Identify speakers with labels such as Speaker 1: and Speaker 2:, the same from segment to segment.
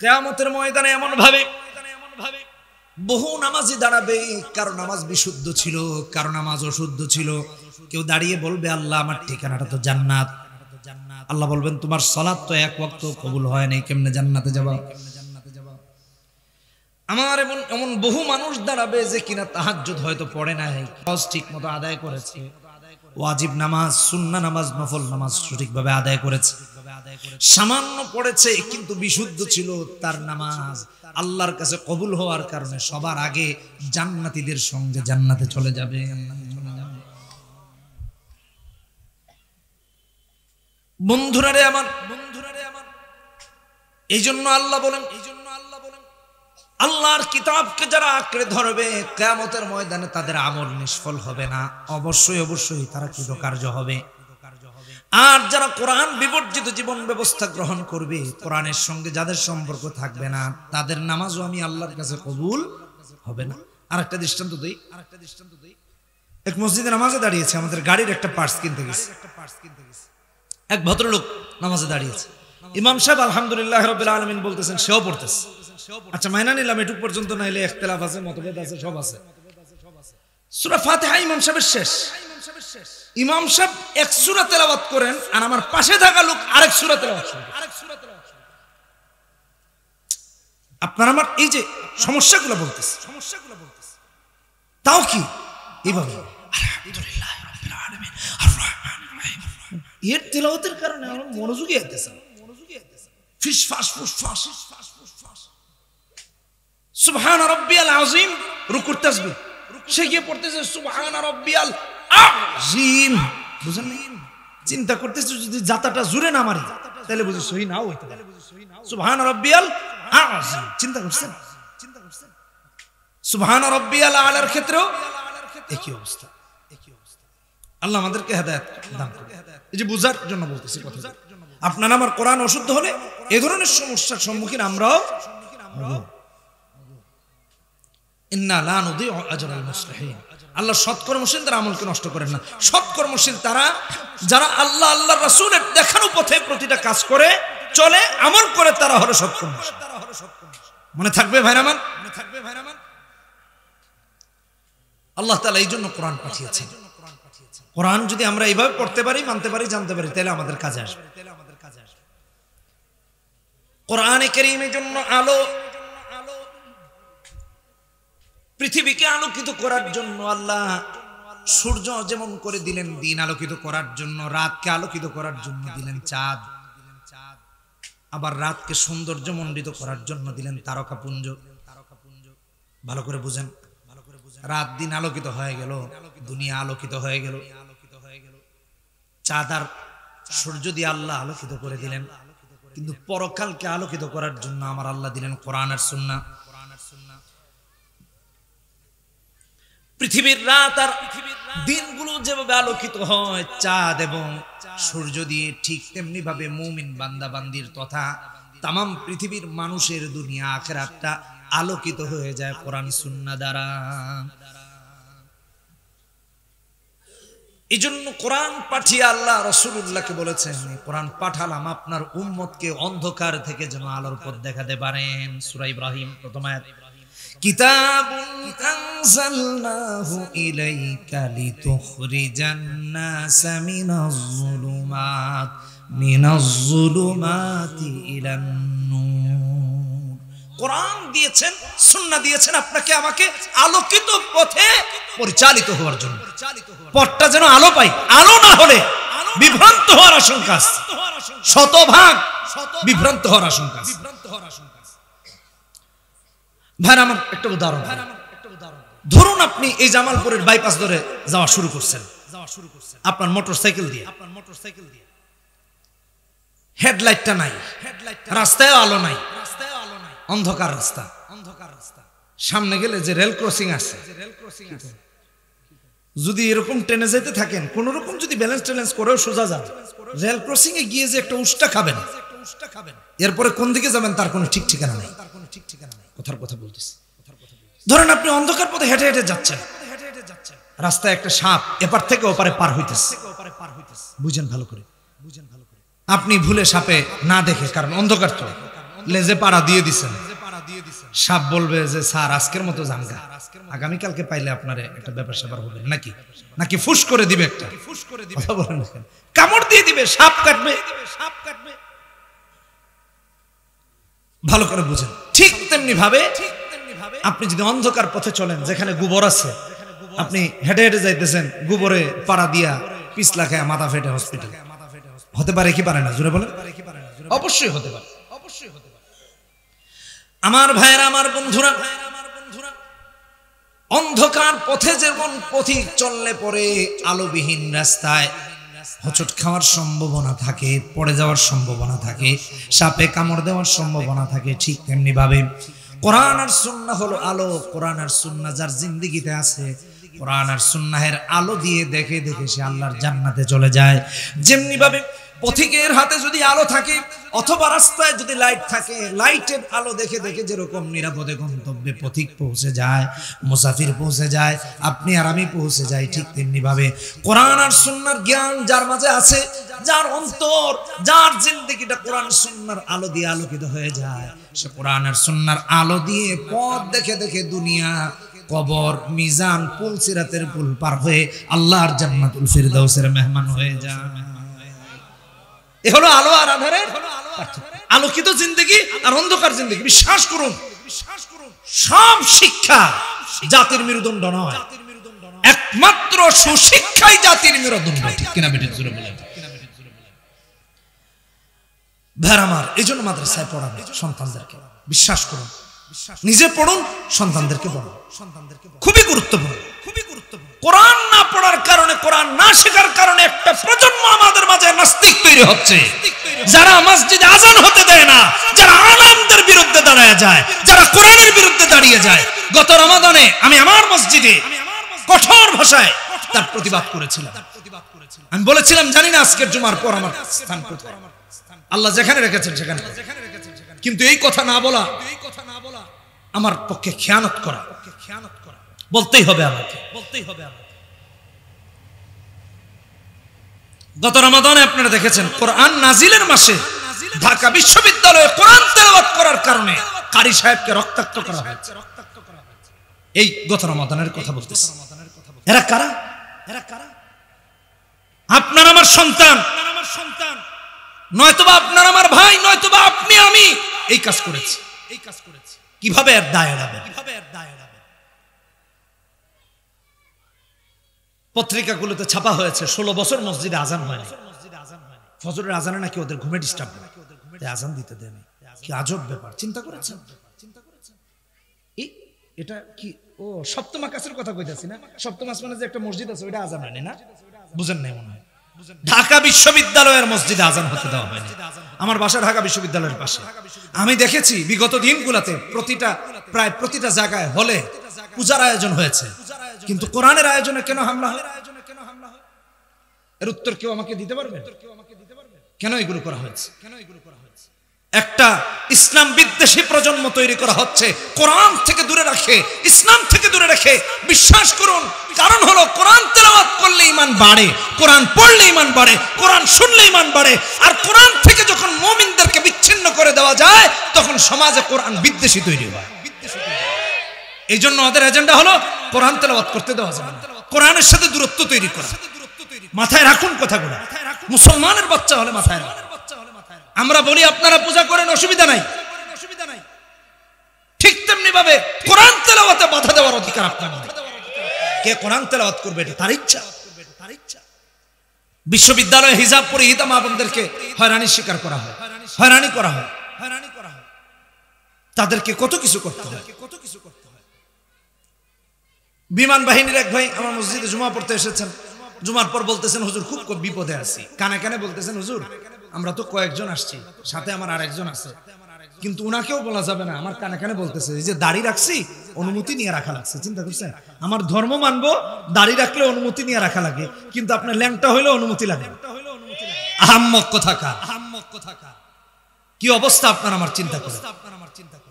Speaker 1: কিয়ামতের ময়দানে এমন ভাবে বহু নামাজি দাঁড়াবে, কারো নামাজ বিশুদ্ধ ছিল, কারো নামাজ অশুদ্ধ ছিল। কেউ দাঁড়িয়ে বলবে, আল্লাহ আমার ঠিকানাটা তো জান্নাত। আল্লাহ বলবেন, তোমার সালাত তো এক ওয়াক্ত কবুল হয় নাই, কেমনে জান্নাতে যাবা? আমার এমন বহু মানুষ দাঁড়াবে যে কিনা তাহাজ্জুদ হয়তো পড়ে নাই, হজ ঠিক মতো আদায় করেছে, ওয়াজিব নামাজ, সুন্নাহ নামাজ, নফল নামাজ সঠিকভাবে আদায় করেছে, সামান্য পড়েছে কিন্তু বিশুদ্ধ ছিল তার নামাজ। আল্লাহর কাছে কবুল হওয়ার কারণে সবার আগে জান্নাতীদের সঙ্গে জান্নাতে চলে যাবে। বন্ধুরা রে আমার, এই জন্য আল্লাহ বলেন, আল্লাহর কিতাবকে যারা আঁকড়ে ধরবে কিয়ামতের ময়দানে তাদের আমল নিষ্ফল হবে না, অবশ্যই অবশ্যই তারা কৃতকার্য হবে। আর যারা কোরআন বিবর্জিত জীবন ব্যবস্থা গ্রহণ করবে, কোরআনের সঙ্গে যাদের সম্পর্ক থাকবে না, তাদের নামাজও আমি আল্লাহর কাছে কবুল হবে না। আরেকটা দৃষ্টান্ত দেই। এক মসজিদে নামাজে দাঁড়িয়েছে, আমাদের গাড়ির একটা পার্টস কিনতে গেছে। এক ভদ্রলোক নামাজে দাঁড়িয়েছে, ইমাম সাহেব আলহামদুলিল্লাহ রাব্বিল আলামিন বলতেছেন, সেও পড়তেছে। আচ্ছা মাইনা নিলাম এটুক পর্যন্ত, নাইলে ইখতিলাফ আছে, মতভেদ আছে, সব আছে। সূরা ফাতিহা ইমাম সাহেবের শেষ। ইমাম সাহেব এক সূরা তেলাওয়াত করেন আর আমার পাশে থাকা লোক আরেক সূরা তেলাওয়াত করেন। আপনার আমার এই যে সমস্যাগুলো বলতেছে, তাও কি এইভাবে আলহামদুলিল্লাহ রাব্বিল আলামিন আর রহমানির রহিম, এর তেলাওয়াতের কারণে আমার মনোযোগী হইতেছে, ফিসফাস ফুসফাস, সুবহান রাব্বিয়াল আযীম, রুকুর তাসবিহ, সে গিয়ে পড়তেছে সুবহান রাব্বিয়াল আযীম। বুঝেন না? চিন্তা করতেছে যদি জাতাটা জুড়ে না মারি তাহলে বুঝি সহি নাও হইতে পারে। সুবহান রাব্বিয়াল আযীম চিন্তা করছেন? সুবহান রাব্বিয়াল আলার ক্ষেত্রেও একই অবস্থা। আল্লাহ আমাদেরকে হেদায়েত দান করুন। এই যে বুঝার জন্য বলতেছি কথা। আপনার আমার কোরআন অশুদ্ধ হলে এই ধরনের সমস্যার সম্মুখীন আমরাও হব। ইন্না লা নুদিউ আজরাল মুসলিহিন। আল্লাহ সৎকর্মশীলদের আমলকে নষ্ট করেন না। সৎকর্মশীল তারা যারা আল্লাহ আল্লাহর রাসূলের দেখানো পথে প্রতিটা কাজ করে চলে, আমল করে, তারা হলো সৎকর্মশীল। মনে থাকবে ভাইরা মান, মনে থাকবে ভাইরা মান। আল্লাহ তাআলা এই জন্য কোরআন পাঠিয়েছেন। কোরআন যদি আমরা এইভাবে পড়তে পারি, মানতে পারি, জানতে পারি, তাহলে আমাদের কাজে আসবে। কোরআনে কারীমের জন্য আলো, পৃথিবীকে আলোকিত করার জন্য আল্লাহ সূর্য যেমন করে দিলেন দিন আলোকিত করার জন্য, রাতকে আলোকিত করার জন্য দিলেন চাঁদ, আবার রাতকে সৌন্দর্যমণ্ডিত করার জন্য দিলেন তারকাপুঞ্জ। ভালো করে বুঝেন, রাত দিন আলোকিত হয়ে গেল, দুনিয়া আলোকিত হয়ে গেল। চাঁদ আর সূর্য দিয়ে আল্লাহ আলোকিত করে দিলেন, কিন্তু পরকালকে আলোকিত করার জন্য আমার আল্লাহ দিলেন কোরআন আর সুন্নাহ। পৃথিবীর রাত আর দিনগুলো যেভাবে আলোকিত হয় চাঁদ এবং সূর্য দিয়ে, ঠিক তেমনি ভাবে মুমিন বান্দা বান্দির তথা তামাম পৃথিবীর মানুষের দুনিয়া আখিরাতটা আলোকিত হয়ে যায় কোরআন সুন্নাহ দ্বারা। এই জন্য কোরআন পাঠিয়ে আল্লাহ রাসূলুল্লাহকে বলেছেন, কোরআন পাঠালাম আপনার উম্মতকে অন্ধকার থেকে যেন আলোর পথ দেখাতে পারেন। সূরা ইব্রাহিম প্রথম আয়াত, কিতাবুন আনজালনাহু ইলাইকা লিতুখরিজান নাসা মিনাজ যুলুমাতি ইলান নূর। কোরআন দিয়েছেন, সুন্নাহ দিয়েছেন আপনাকে আমাকে আলোকিত পথে পরিচালিত হওয়ার জন্য। পথটা যেন আলো পাই, আলো না হলে বিভ্রান্ত হওয়ার আশঙ্কা আছে, শতভাগ বিভ্রান্ত হওয়ার আশঙ্কা আছে। ভাই আমার একটা উদাহরণ, ধরুন আপনি এই জামালপুরের বাইপাস ধরে যাওয়া শুরু করছেন আপনার মোটরসাইকেল দিয়ে, হেডলাইটটা নাই, রাস্তায় আলো নাই, অন্ধকার রাস্তা। সামনে গেলে যে রেল ক্রসিং আছে, যদি এরকম ট্রেনে যেতে থাকেন, কোন রকম যদি ব্যালেন্স করেও সোজা যান, রেল ক্রসিং এ গিয়ে যে একটা উষ্টা খাবেন, এরপরে কোন দিকে যাবেন তার কোনো ঠিক ঠিকানা নাই। কথার কথা বলতেছি। ধরেন আপনি অন্ধকার পথে হেঁটে হেঁটে যাচ্ছেন, রাস্তায় একটা সাপ এপার থেকে ওপারে পার হইতেছে, বুঝেন ভালো করে। আপনি ভুলে সাপে না দেখে, কারণ অন্ধকার তো লেজে পাড়া দিয়ে দিছেন, সাপ বলবে যে স্যার আজকের মতো জানগা, আগামীকালকে পাইলে আপনার একটা ব্যাপার স্যাপার হবে নাকি, নাকি ফুস করে দিবে একটা, কথা বলেন না, কামড় দিয়ে দিবে, সাপ কাটবে। ভালো করে বুঝেন। ঠিক তেমনি ভাবে আপনি যদি অন্ধকার পথে চলেন, যেখানে গোবর আছে, আপনি হেঁটে হেঁটে যাইতেছেন, গোবরে পাড়া দিয়া পিছলা খায় মাথা ফেটে হসপিটাল, হতে পারে কি পারে না? জোরে বলেন। অবশ্যই হতে পারে। আমার ভাইয়েরা, আমার বন্ধুরা, অন্ধকার পথে যেমন পথিক চললে পরে আলোবিহীন রাস্তায় হোঁচট খাওয়ার সম্ভাবনা থাকে, পড়ে যাওয়ার সম্ভাবনা থাকে, সাপে কামড় দেওয়ার সম্ভাবনা থাকে, ঠিক তেমনি ভাবে কোরআন আর সুন্নাহ হলো আলো। কোরআন আর সুন্নাহ যার জিন্দেগিতে আছে, কোরআন আর সুন্নাহের আলো দিয়ে দেখে দেখে সে আল্লাহর জান্নাতে চলে যায়। যেমনি ভাবে পথিকের হাতে যদি আলো থাকে অথবা রাস্তায় যদি লাইট থাকে, লাইটের আলো দেখে দেখে যেরকম নিরাপদে গন্তব্যে পথিক পৌঁছে যায়, মুসাফির পৌঁছে যায়, আপনি আর আমি পৌঁছে যাই, ঠিক তেমনি ভাবে কোরআন আর সুন্নাহর জ্ঞান যার মাঝে আছে, যার অন্তর, যার জিন্দেগিটা কোরআন সুন্নাহর আলো দিয়ে আলোকিত হয়ে যায়, সে কোরআন আর সুন্নাহর আলো দিয়ে পথ দেখে দেখে দুনিয়া, কবর, মিজান, পুল সিরাতের পুল পার হয়ে আল্লাহর জান্নাতুল ফিরদাউসের মেহমান হয়ে যায়। এ হলো আলো আর আধারের আলোকিত জিন্দেগি আর অন্ধকার জিন্দেগি। বিশ্বাস করুন, সব শিক্ষা জাতির মেরুদণ্ড নয়, একমাত্র সুশিক্ষাই জাতির মেরুদণ্ড। ঠিক কিনা বেটি? জোরে বলেন। ভেড়ামার এই জন্য মাদ্রাসায় পড়াবে সন্তানদেরকে। বিশ্বাস করুন, নিজে পড়ুন, সন্তানদেরকে পড়ুন, খুবই গুরুত্বপূর্ণ। কোরআন না পড়ার কারণে, কোরআন না শেখার কারণে একটা প্রজন্ম আমাদের মাঝে নাস্তিক তৈরি হচ্ছে, যারা মসজিদে আজান হতে দেয় না, যারা আলেমদের বিরুদ্ধে দাঁড়িয়ে যায়, যারা কোরআনের বিরুদ্ধে দাঁড়িয়ে যায়। গত রমাদানে আমি আমার মসজিদে কঠোর ভাষায় তার প্রতিবাদ করেছিলাম। আমি বলেছিলাম, জানি না আজকের জুমার পর আমার স্থান কোথায়, আল্লাহ যেখানে রেখেছেন সেখানে, কিন্তু এই কথা না বলা আমার পক্ষে খেয়ানত করা, বলতেই হবে আমাকে। গত রমাদানে আপনারা দেখেছেন, কোরআন নাজিলের মাসে ঢাকা বিশ্ববিদ্যালয়ে কোরআন তেলাওয়াত করার কারণে কারি সাহেবকে রক্তাক্ত করা হয়েছে। এই গত রমাদানের কথা বলতেছি। এরা কারা? আপনার আমার সন্তান, নয়তোবা আপনার আমার ভাই, নয়তোবা আপনি আমি এই কাজ করেছি। কিভাবে এর দায় এড়াবে? পত্রিকাগুলোতে ছাপা হয়েছে 16 বছর মসজিদে আজান হয়নি। ফজরের আজানে নাকি ওদের ঘুমে ডিস্টার্ব হয়, আজান দিতে দেয়নি। কি আজব ব্যাপার, চিন্তা করেছেন? এটা কি? ও সপ্তম আকাশের কথা কইতাছি না? সপ্তম আসমানে যে একটা মসজিদ আছে, ওইটা আজান হয়নি না? বুঝেন নাই মনে হয়। ঢাকা বিশ্ববিদ্যালয়ের মসজিদে আজান হতে দেওয়া হয়নি। আমার বাসা ঢাকা বিশ্ববিদ্যালয়ের পাশে। আমি দেখেছি বিগত দিনগুলোতে প্রায় প্রতিটা জায়গায় হলে পূজার আয়োজন হয়েছে, কিন্তু কোরআনের আয়োজনে কেন হামলা হয়? এর উত্তর কেউ আমাকে দিতে পারবে? কেন এগুলো করা হয়েছে? একটা ইসলাম বিদ্বেষী প্রজন্ম তৈরি করা হচ্ছে, কোরআন থেকে দূরে রাখে, ইসলাম থেকে দূরে রাখে। বিশ্বাস করুন, কারণ হলো কোরআন তেলাওয়াত করলে ঈমান বাড়ে, কোরআন পড়লে ঈমান বাড়ে, কোরআন শুনলে ঈমান বাড়ে। আর কোরআন থেকে যখন মুমিনদেরকে বিচ্ছিন্ন করে দেওয়া যায়, তখন সমাজে কোরআন বিদ্বেষী তৈরি হয়। এই জন্য ওদের এজেন্ডা হলো কোরআন তেলাওয়াত করতে দেওয়া যাবে না, কোরআনের সাথে দূরত্ব তৈরি করা। মাথায় রাখুন কথাগুলো, মুসলমানের বাচ্চা হলে মাথায় রাখুন। আমরা বলি আপনারা পূজা করেন, অসুবিধা নাই, ঠিক তেমনি ভাবে কোরআন তেলাওয়াতে বাধা দেওয়ার অধিকার আপনার নেই। কে কোরআন তেলাওয়াত করবে এটা তার ইচ্ছা। বিশ্ববিদ্যালয়ে হিজাব পরে হিতা মা বোনদেরকে হয়রানির শিকার করা হয়, হয়রানি করা হয়, তাদেরকে কত কিছু করতে হয়। বিমান বাহিনীর এক ভাই আমার মসজিদে জুমা পড়তে এসেছেন, জুমার পর বলতেছেন, হুজুর খুব বিপদে আছি। কানে কানে বলতেছেন, হুজুর আমরা তো কয়েকজন আসছি, সাথে আমার আরেকজন আছে, কিন্তু উনাকেও বলা যাবে না। আমার কানে কানে বলতেছে, এই যে দাড়ি রাখছি, অনুমতি নিয়ে রাখা লাগছে। চিন্তা করছেন, আমার ধর্ম মানবো, দাড়ি রাখলে অনুমতি নিয়ে রাখা লাগে, কিন্তু আপনার ল্যাংটা হইলে অনুমতি লাগে। আহাম্মক কথাকার, কি অবস্থা আপনার আমার চিন্তা করে।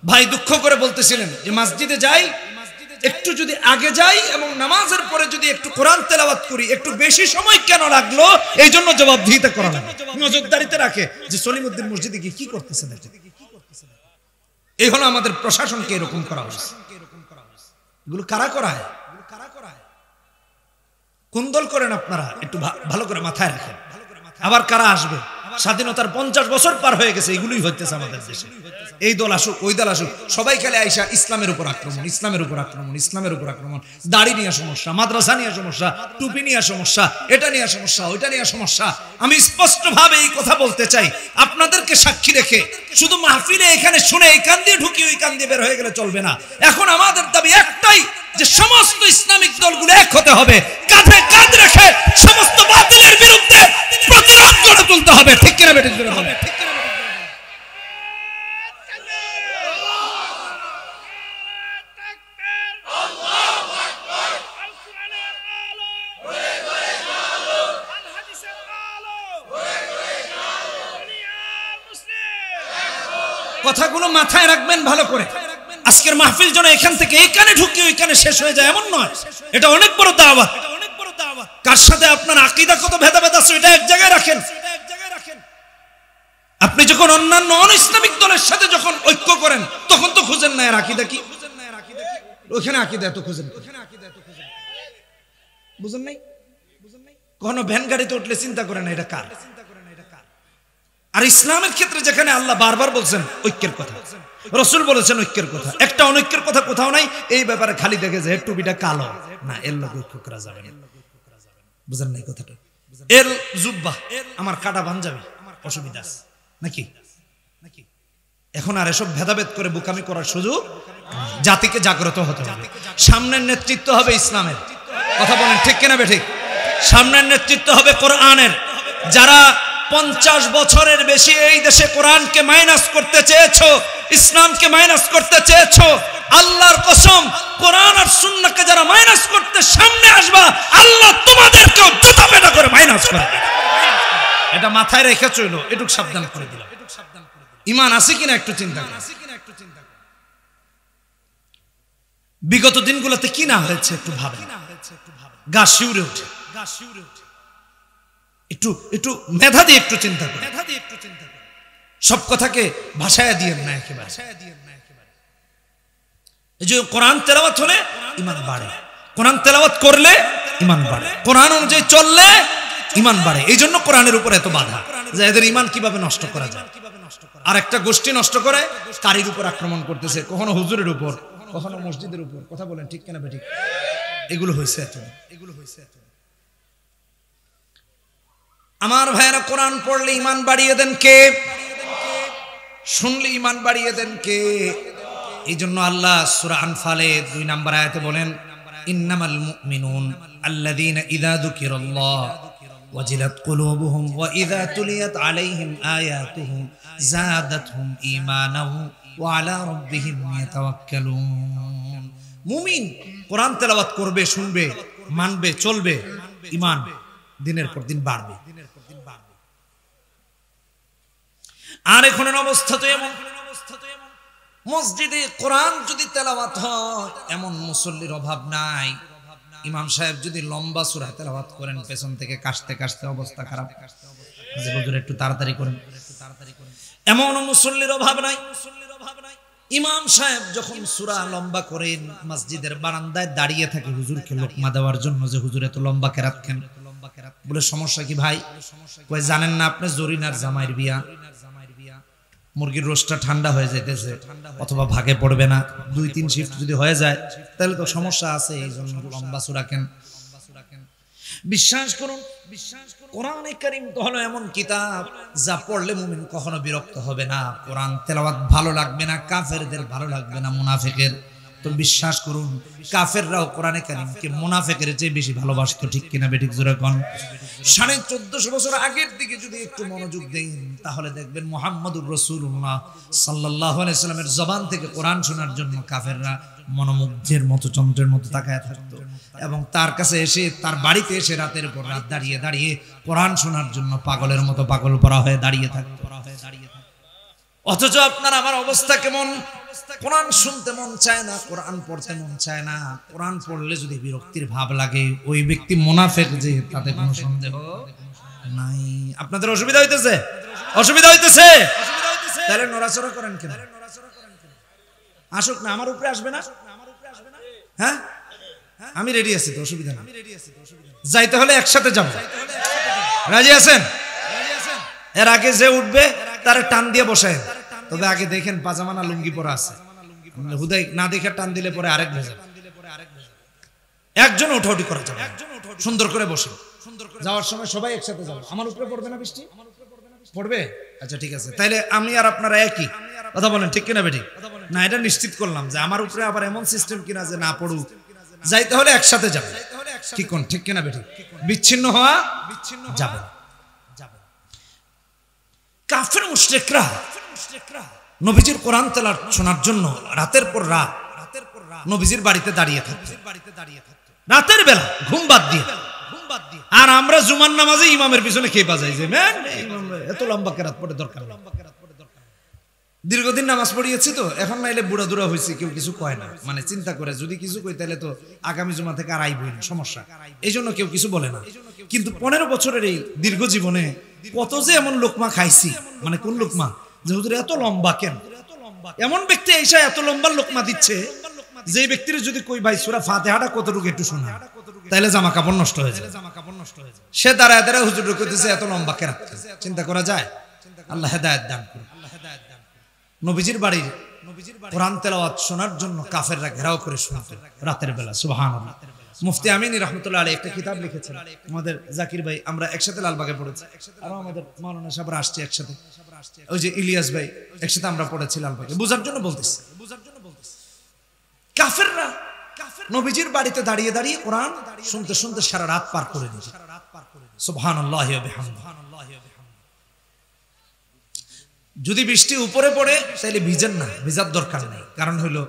Speaker 1: ভাই দুঃখ করে বলতেছিলেন যে মসজিদে যাই, একটু যদি আগে যাই এবং নামাজের পরে যদি একটু কোরআন তেলাওয়াত করি, একটু বেশি সময় কেন লাগলো? এই জন্য জবাবদিহিতা করা লাগে, নজরদারিতে রাখে যে সলিমউদ্দিন মসজিদে গিয়ে কি করতেছেন। এই হলো আমাদের প্রশাসনকে এরকম করা হয়েছে। এগুলো কারা করায়? কোন দল করেন আপনারা? একটু ভালো করে মাথায় রাখেন। আবার কারা আসবে? স্বাধীনতার 50 বছর পার হয়ে গেছে, এগুলোই হইতেছে আমাদের দেশে। এই দল আসুক, ওই দল আসুক, সবাই খেলে আইসা ইসলামের উপর আক্রমণ, ইসলামের উপর আক্রমণ, ইসলামের উপর আক্রমণ। দাড়ি নিয়ে সমস্যা, মাদ্রাসা নিয়ে সমস্যা, টুপি নিয়ে সমস্যা, এটা নিয়ে সমস্যা, ওইটা নিয়ে সমস্যা। আমি স্পষ্টভাবে এই কথা বলতে চাই, আপনাদেরকে সাক্ষী রেখে শুধু মাহফিলে এখানে শুনে এই কান দিয়ে ঢুকি ওই কান দিয়ে বের হয়ে গেলে চলবে না। এখন আমাদের দাবি একটাই, যে সমস্ত ইসলামিক দলগুলো এক হতে হবে, কাঁধে কাঁধ রেখে সমস্ত বাতিলের বিরুদ্ধে প্রতিরোধ গড়ে তুলতে হবে। ঠিক কিনা বেঠিক হবে? কথাগুলো মাথায় রাখবেন ভালো করে। আজকের মাহফিল যেন এখান থেকে এইখানে ঢুকি ওইখানে শেষ হয়ে যায় এমন নয়। এটা অনেক বড় দাওয়াত। কার সাথে আপনার আকীদা কত ভেদাভেদ আছে এটা এক জায়গায় রাখেন। আপনি যখন অন্যান্য অন ইসলামিক দলের সাথে যখন ঐক্য করেন তখন তো খুঁজেন না এর আকীদা কি, ওখানে আকীদা এত খুঁজেন, বুঝেন নাই? কখনো ভ্যান গাড়িতে উঠলে চিন্তা করেন এটা কার? আর ইসলামের ক্ষেত্রে যেখানে আল্লাহ বারবার বলছেন ঐক্যের কথা, রাসূল বলেছেন ঐক্যের কথা, একটা অনৈক্যের কথা কোথাও নাই। এই ব্যাপারে খালি দেখে যে টুপিটা কালো, না এর লোক ঐক্য করা যাবে না। বুঝেন নাই কথাটা? এর জুব্বা আমার কাটা পাঞ্জাবি, অসুবিধা আছে নাকি? এখন আর এসব ভেদাভেদ করে বোকামি করার সুযোগ। জাতিকে জাগ্রত হতে হবে। সামনের নেতৃত্ব হবে ইসলামের, কথা বলেন ঠিক কিনা বেঠিক? সামনের নেতৃত্ব হবে কোরআনের। যারা 50 বছরের বেশি এই দেশে কোরআনকে মাইনাস করতে চেয়েছো, ইসলামকে মাইনাস করতে চেয়েছো, আল্লাহর কসম কোরআন আর সুন্নাহকে যারা মাইনাস করতে সামনে আসবা, আল্লাহ তোমাদেরকেও জুতা পেটা করে মাইনাস করবে। এটা মাথায় রেখে চলো, এটুক সাবধান করে দিলাম। ঈমান আছে কিনা একটু চিন্তা করুন। বিগত দিনগুলোতে কি না হয়েছে একটু ভাবেন, গা শিউরে ওঠে। একটু একটু মেধা দিয়ে একটু চিন্তা করুন। সব কথাকে ভাষায় দিয়েন না একেবারে। এই যে কোরআন তেলাওয়াত হলে ঈমান বাড়ে, কোরআন তেলাওয়াত করলে ঈমান বাড়ে, কোরআন অনুযায়ী চললে ঈমান বাড়ে। এই জন্য কোরআনের উপর এত বাধা যে এদের ঈমান কিভাবে নষ্ট করা যায়। আর একটা গোষ্ঠী নষ্ট করে কারির উপর আক্রমণ করতেছে, কখনো হুজুরের উপর, কখনো মসজিদের উপর। কথা বলেন ঠিক কিনা বেঠিক? এগুলো হয়েছে এত, এগুলো হয়েছে এত। আমার ভাইয়েরা, কোরআন পড়লে ঈমান বাড়িয়ে দেন কে? শুনলে ঈমান বাড়িয়ে দেন কে? এই জন্য আল্লাহ সূরা আনফালে 2 নম্বর আয়াতে বলেন, ইন্নামাল মুমিনুন আল্লাযীনা ইযা যুকিরাল্লাহ ওয়াজিলাত কুলুবুহুম ওয়া ইযা তুলিয়াত আলাইহিম আয়াতুহু যাদাতহুম ঈমানান ওয়া আলা রাব্বিহিম ইয়াতাওয়াক্কালুন। মুমিন কোরআন তেলাওয়াত করবে, শুনবে, মানবে, চলবে, ঈমান দিনের পর দিন বাড়বে। আর এখনের অবস্থা তো এমন, মসজিদে কোরআন যদি তেলাওয়াত হয় এমন মুসল্লির অভাব নাই। ইমাম সাহেব যদি লম্বা সূরা তেলাওয়াত করেন, পেছন থেকে কাশতে কাশতে অবস্থা খারাপ, যে হুজুর একটু তাড়াতাড়ি করেন, এমন মুসল্লির অভাব নাই। ইমাম সাহেব যখন সূরা লম্বা করেন, মসজিদের বারান্দায় দাঁড়িয়ে থাকে হুজুরকে লোকমা দেওয়ার জন্য, যে হুজুর এত লম্বা কেরাত কেন? বলে সমস্যা কি ভাই? কয় জানেন না আপনি জরিনার জামাইয়ের বিয়া, মুরগির রোস্টটা ঠান্ডা হয়ে যাইতেছে অথবা ভাগে পড়বে না, 2-3 শিফট যদি হয়ে যায় তাহলে তো সমস্যা আছে, এই জন্য লম্বা সূরা কেন? বিশ্বাস করুন, কোরআনে কারীম তো হলো এমন কিতাব যা পড়লে মুমিন কখনো বিরক্ত হবে না। কোরআন তেলাওয়াত ভালো লাগবে না, কাফেরদের ভালো লাগবে না, মুনাফিকের। তো বিশ্বাস করুন, কাফেররাও কোরআনে কারীমকে মুনাফিকের চেয়ে বেশি ভালোবাসতো। ঠিক কিনা বেঠিক? জোরে কোন। 1450 বছর আগের দিকে যদি একটু মনোযোগ দেন তাহলে দেখবেন মুহাম্মদুর রাসূলুল্লাহ সাল্লাল্লাহু আলাইহি সাল্লামের জবান থেকে কোরআন শোনার জন্য কাফেররা মনোমুগ্ধের মতো, চন্দ্রের মতো তাকায় থাকতো। এবং তার কাছে এসে, তার বাড়িতে এসে রাতের পর রাত দাঁড়িয়ে দাঁড়িয়ে কোরআন শোনার জন্য পাগলের মতো পাগল পড়া হয়ে দাঁড়িয়ে থাকতো। অথচ আপনার আমার অবস্থা কেমন? কোরআন শুনতে মন চায় না, কোরআন পড়তে মন চায় না। কোরআন পড়লে যদি বিরক্তির ভাব লাগে, ওই ব্যক্তি মুনাফিক, যে তাতে কোনো সন্দেহ নাই। আপনাদের অসুবিধা হইতেছে? অসুবিধা হইতেছে? তাহলে নড়াচড়া করেন কেন? আসুক না, আমার উপরে আসবে না? হ্যাঁ, আমি রেডি আছি, তো অসুবিধা নেই। যাইতে হলে একসাথে যাব, রাজি আছেন? এর আগে যে উঠবে তার টান দিয়ে বসায়, তবে আগে দেখেন পাজামা না লুঙ্গি পরা আছে, হুদাই না দেখে টান দিলে পরে আরেক ভেজা। একজন উঠাউঠি করা যাবে, সুন্দর করে বসে যাওয়ার সময় সবাই একসাথে যাবো। আমার উপরে পড়বে না বৃষ্টি? পড়বে? আচ্ছা ঠিক আছে, তাইলে আমি আর আপনারা একই কথা বলেন, ঠিক কিনা বেঠিক? না, এটা নিশ্চিত করলাম যে আমার উপরে আবার এমন সিস্টেম কিনা যে না পড়ুক, যাইতে হলে একসাথে যাবে, কি কোন ঠিক কিনা বেঠিক? বিচ্ছিন্ন হওয়া যাবে না। কাফের মুশরিকরা নবীজির কোরআন তেলাওয়াত শোনার জন্য রাতের পর রাত নবীজির বাড়িতে দাঁড়িয়ে থাকতো, রাতের বেলা ঘুম বাদ দিয়ে। আর আমরা জুমার নামাজে ইমামের পিছনে খেয়ে বাজাই যে এত লম্বা কেরাত পড়ে দরকার নেই। দীর্ঘদিন নামাজ পড়িয়েছি তো, এখন নাইলে বুড়া দুরা হয়েছে, কেউ কিছু কয় না, মানে চিন্তা করে যদি কিছু কই তাহলে তো আগামী জুমা থেকে আর আইবই না, সমস্যা, এই জন্য কেউ কিছু বলে না। কিন্তু 15 বছরের এই দীর্ঘ জীবনে কত যে এমন লোকমা খাইছি, মানে কোন লোকমা যে হুজুর এত লম্বা কেন? এমন ব্যক্তি এসে এত লম্বা লোকমা দিচ্ছে যে ব্যক্তির যদি কই ভাই সূরা ফাতিহাটা কতটুকু একটু শোনা, তাইলে জামা কাপড় নষ্ট হয়ে যায়। সে দাঁড়ায় দাঁড়ায় হুজুর কইতেছে এত লম্বা কেন? চিন্তা করা যায়? আল্লাহ হেদায়েত দান করুন। নবীজির বাড়ির কোরআন তেলাওয়াত শোনার জন্য কাফেররা ঘেরাও করে শুনতেন রাতের বেলা। সুবহানাল্লাহ। মুফতি আমিনী রাহমাতুল্লাহ আলাইহি একটা কিতাব লিখেছেন, আমাদের জাকির ভাই আমরা একসাথে লালবাগে পড়েছি, আর আমাদের মাওলানা সাহেবরা আসছে একসাথে, ওই যে ইলিয়াস ভাই একসাথে আমরা পড়েছি লালবাগে, বুঝার জন্য বলতেছি। কাফেররা নবীজির বাড়িতে দাঁড়িয়ে দাঁড়িয়ে কোরআন শুনতে শুনতে সারা রাত পার করে দিত। সুবহানাল্লাহি ওয়া বিহামদিহি। যদি বৃষ্টি উপরে পড়ে তাহলে ভিজেন না, ভিজার দরকার নেই, কারণ হইলো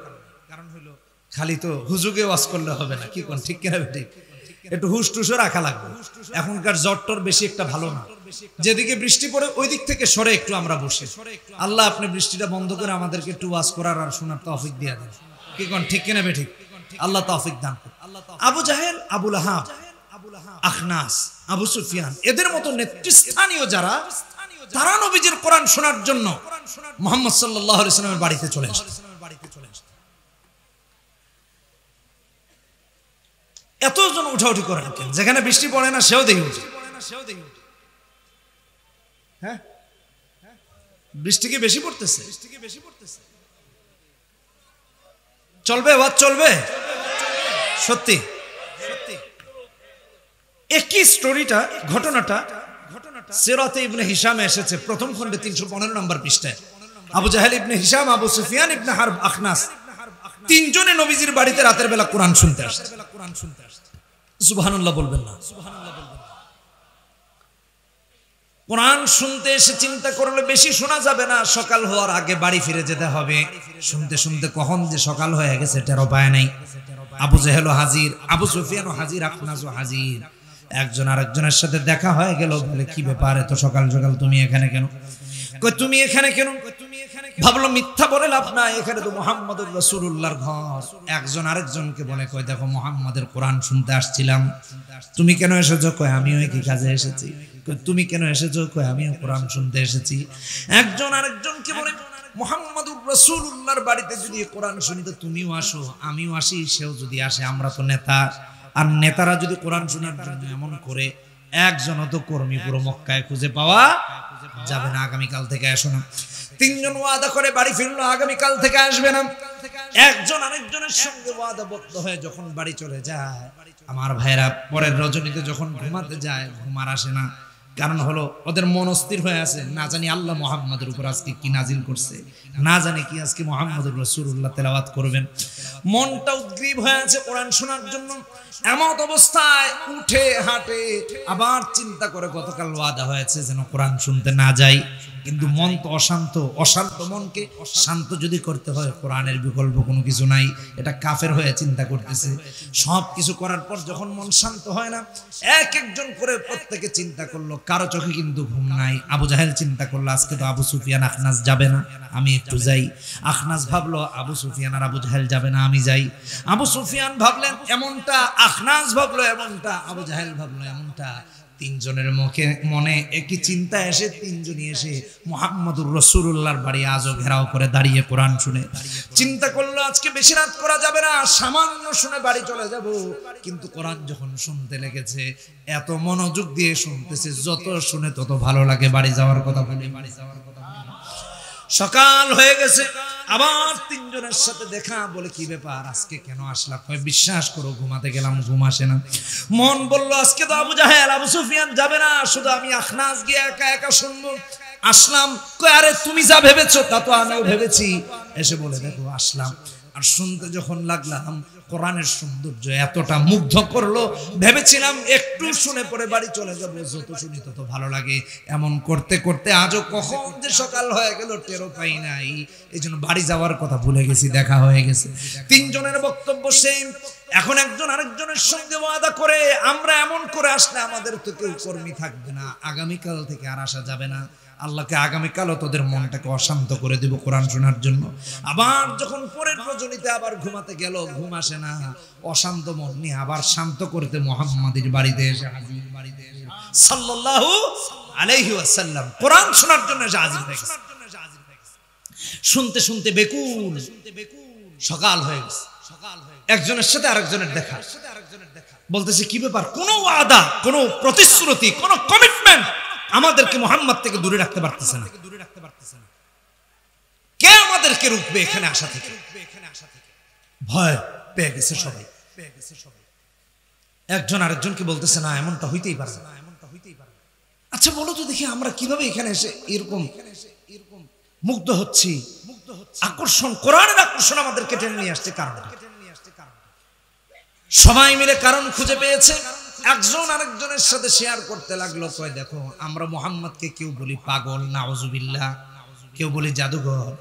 Speaker 1: খালি তো হুজুগে ওয়াজ করলে হবে না, কি কোন ঠিক কিনা বেঠিক? একটু হুশ টুসও রাখা লাগবে। এখনকার জ্বরটর বেশি একটা ভালো না, যেদিকে বৃষ্টি পড়ে ওই দিক থেকে সরে একটু আমরা বসে। আল্লাহ আপনি বৃষ্টিটা বন্ধ করে আমাদেরকে একটু ওয়াজ করার আর শোনার তৌফিক দিয়ে দেন, কি কোন ঠিক কিনা বেঠিক? আল্লাহ তৌফিক দান করুন। আবু জাহেল, আবু লাহাব, আখনাস, আবু সুফিয়ান এদের মতো নেতৃস্থানীয় যারা, তারা নবীজির কোরআন শোনার জন্য মুহাম্মদ সাল্লাল্লাহু আলাইহি ওয়াসাল্লামের বাড়িতে চলে আসে। এতজন উঠাউঠি করেন কেন? যেখানে বৃষ্টি পড়ে না সেও দেখি উঠে। হ্যাঁ, বৃষ্টি কি বেশি পড়তেছে? চলবে ওয়াজ চলবে, সত্যি। একই স্টোরিটা, ঘটনাটা সিরাতে ইবনে হিশামে এসেছে, প্রথম খণ্ডে 315 নম্বর পৃষ্ঠায়। আবু জাহেল ইবনে হিশাম, আবু সুফিয়ান ইবনে হারব, আখনাস তিনজনে নবীজির বাড়িতে রাতের বেলা কোরআন শুনতে আসছে। সুবহানাল্লাহ বলবেন না? কোরআন শুনতে এসে চিন্তা করলে বেশি শোনা যাবে না, সকাল হওয়ার আগে বাড়ি ফিরে যেতে হবে। শুনতে শুনতে কখন যে সকাল হয়ে গেছে টেরও পায় নাই। আবু জাহেলও হাজির, আবু সুফিয়ানও হাজির, আখনাসও হাজির। একজন আরেকজনের সাথে দেখা হয়ে গেল, বলে কি ব্যাপার এত সকাল সকাল তুমি এখানে কেন? কই তুমি এখানে কেন? ভাবলো মিথ্যা বলে লাভ নাই, এখানে তো মুহাম্মদুর রাসূলুল্লাহর ঘর। একজন আরেকজনকে বলে কই দেখো মুহাম্মাদের কোরআন শুনতে আসছিলাম। তুমি কেন এসেছো? কই আমিও একই কাজে এসেছি। কই তুমি কেন এসেছো? কই আমিও কোরআন শুনতে এসেছি। একজন আরেকজনকে বলে মুহাম্মদুর রাসূলুল্লাহর বাড়িতে যদি কোরআন শুনতে তুমিও আসো, আমিও আসি, সেও যদি আসে, আমরা তো নেতা, আর নেতারা যদি কোরআন শোনার জন্য এমন করে, একজনও তো কর্মী পুরো মক্কায় খুঁজে পাওয়া যাবে না। আগামীকাল থেকে আসো না। তিনজন ওয়াদা করে বাড়ি ফিরলো, আগামীকাল থেকে আসবে না। একজন আরেকজনের সঙ্গে ওয়াদাবদ্ধ হয়ে যখন বাড়ি চলে যায়, আমার ভাইরা পরের রজনীতে যখন ঘুমাতে যায়, ঘুম আর আসে না। কারণ হলো ওদের মন অস্থির হয়ে আছে, না জানি আল্লাহ মুহাম্মাদের উপর আজকে কি নাজিল করছে, না জানি কি আজকে মুহাম্মদুর রাসূলুল্লাহ তেলাওয়াত করবেন। মনটা উদ্গ্রীব হয়ে আছে কোরআন শোনার জন্য। এমন অবস্থায় উঠে হাঁটে, আবার চিন্তা করে গতকাল ওয়াদা হয়েছে যেন কোরআন শুনতে না যাই, কিন্তু মন তো অশান্ত। অশান্ত মনকে শান্ত যদি করতে হয়, কোরআনের বিকল্প কোনো কিছু নাই। এটা কাফের হয়ে চিন্তা করতেছে। সব কিছু করার পর যখন মন শান্ত হয় না, এক একজন করে প্রত্যেকে চিন্তা করলো, কারো চোখে কিন্তু ঘুম নাই। আবু জাহেল চিন্তা করলো আজকে তো আবু সুফিয়ান আখনাস যাবে না, আমি একটু যাই। আখনাস ভাবলো আবু সুফিয়ান আর আবু জাহেল যাবে না, আমি যাই। আবু সুফিয়ান ভাবলেন এমনটা, আখনাস ভাবলো এমনটা, আবু জাহেল ভাবলো এমনটা। তিনজনের মুখে মনে একই চিন্তা এসে তিনজনই এসে মুহাম্মদুর রাসূলুল্লাহর বাড়ি আজও ঘেরাও করে দাঁড়িয়ে কোরআন শুনে চিন্তা করলো আজকে বেশি রাত করা যাবে না, সামান্য শুনে বাড়ি চলে যাব। কিন্তু কোরআন যখন শুনতে লেগেছে এত মনোযোগ দিয়ে শুনতেছে, যত শুনে তত ভালো লাগে, বাড়ি যাওয়ার কথা বলে বাড়ি যাওয়ার কথা। সকাল হয়ে গেছে, আবার তিনজনের সাথে দেখা, বলে কি ব্যাপার আজকে কেন আসলা? কয় বিশ্বাস করো ঘুমাতে গেলাম, ঘুম আসে না। মন বলল আজকে তো আবু জাহেল আবু সুফিয়ান যাবে না, শুধু আমি আখনাস গিয়ে একা একা শুনবো। আসলাম, কয় আরে তুমি যা ভেবেছো তা তো আমিও ভেবেছি। এসে বলে দেখো আসলাম, আর শুনতে যখন লাগলাম কোরআনের সৌন্দর্য এতটা মুগ্ধ করলো, ভেবেছিলাম একটু শুনে পরে বাড়ি চলে যাবো, যত শুনি তত ভালো লাগে। এমন করতে করতে আজও কখন যে সকাল হয়ে গেল টেরও পাই নাই। এই জন্য বাড়ি যাওয়ার কথা ভুলে গেছি, দেখা হয়ে গেছে। তিনজনের বক্তব্য সেম। এখন একজন আরেকজনের সঙ্গে ওয়াদা করে আমরা এমন করে আসলে আমাদের তো কেউ কর্মী থাকবে না, আগামীকাল থেকে আর আসা যাবে না। আল্লাহকে আগামীকালও তোদের মনটাকে অশান্ত করে দেব কোরআন শোনার জন্য। আবার যখন পরের রজনীতে আবার ঘুমাতে গেল, ঘুম আসে না, অশান্ত মন নিয়ে আবার শান্ত করতে মুহাম্মাদের বাড়িতে এসে হাজির, সাল্লাল্লাহু আলাইহি ওয়াসাল্লাম কোরআন শোনার জন্য এসে হাজির হয়ে গেছে। শুনতে শুনতে বেকুল, সকাল হয়ে গেছে। একজনের সাথে আরেকজনের দেখা, বলতেছে কি ব্যাপার? কোনো ওয়াদা, কোনো প্রতিশ্রুতি, কোনো কমিটমেন্ট আমাদেরকে মুহাম্মদ থেকে দূরে রাখতে পারতেছে না। কে আমাদেরকে রুখবে এখানে আসা থেকে? ভয় পেয়ে গেছে সবাই। একজন আরেকজনকে বলতেছে না এমনটা হইতেই পারে না। আচ্ছা বলো তো দেখি আমরা কিভাবে এখানে এসে এরকম মুগ্ধ হচ্ছি, আকর্ষণ, কোরআনের আকর্ষণ আমাদেরকে টেনে নিয়ে আসছে। কারণ সবাই মিলে কারণ খুঁজে পেয়েছে। একজন আরেকজনের সাথে শেয়ার করতে লাগলো, কয় দেখো আমরা মুহাম্মদকে কেউ বলি পাগল, নাউজুবিল্লাহ, কেউ বলি জাদুঘর,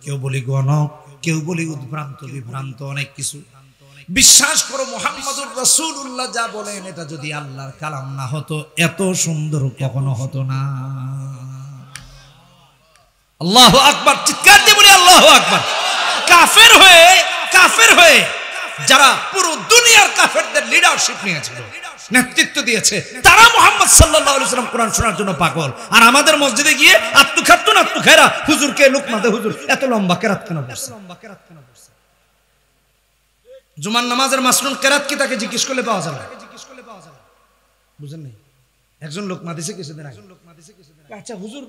Speaker 1: কেউ বলি গণক, কেউ বলি উদ্ভ্রান্ত বিভ্রান্ত, অনেক কিছু। বিশ্বাস করো মুহাম্মদুর রাসূলুল্লাহ যা বলেন এটা যদি আল্লাহর কালাম না হতো এত সুন্দর কখনো হতো না। আল্লাহু আকবার, চিৎকার দিয়ে বলি আল্লাহু আকবার। কাফের হয়ে যারা পুরো দুনিয়ার কাফেরদের লিডারশিপ নিয়েছিল, নেতৃত্ব দিয়েছে, তারা মুহাম্মদ সাল্লাল্লাহু আলাইহি ওয়াসাল্লাম কোরআন শোনার জন্য পাগল। আর আমাদের মসজিদে গিয়ে আত্তু খায়রা হুজুরকে লুকমা দে, হুজুর এত লম্বা কেরাত কেন পড়ছে? জুমার নামাজের মাসনুন কেরাত কি তাকে জিজ্ঞেস করলে পাওয়া যাবে? বুঝেন নাই? একজন লোকমা দিছে কিছুদিন আগে। আচ্ছা হুজুর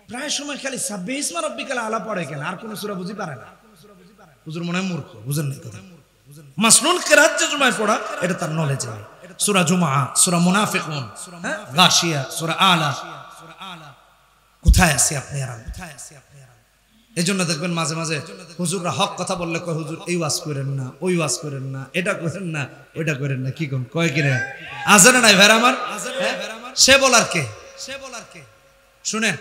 Speaker 1: প্রায় সময় খালি সাব্বিহ ইসমা রাব্বিকাল আলা পড়ে কেন, আর কোন সূরা বুঝি পারে না? হুজুর মনে হয় মূর্খ, বুঝেন নাই কথা। মাসনুন কেরাত যে জুমায় পড়া এটা তার নলেজ নেই। সূরা জুমআ, সূরা মুনাফিকুন, গাশিয়া, সূরা আলা, কোথায় আছি আপনি আর এজন্য দেখবেন মাঝে মাঝে হুজুররা হক কথা বললে কয় হুজুর এই ওয়াজ করেন না, ওই ওয়াজ করেন না, এটা করেন না, ওইটা করেন না। কি কোন কয় কিরে আজানে নাই ভাই আমার, সে বলার কে? শুনেন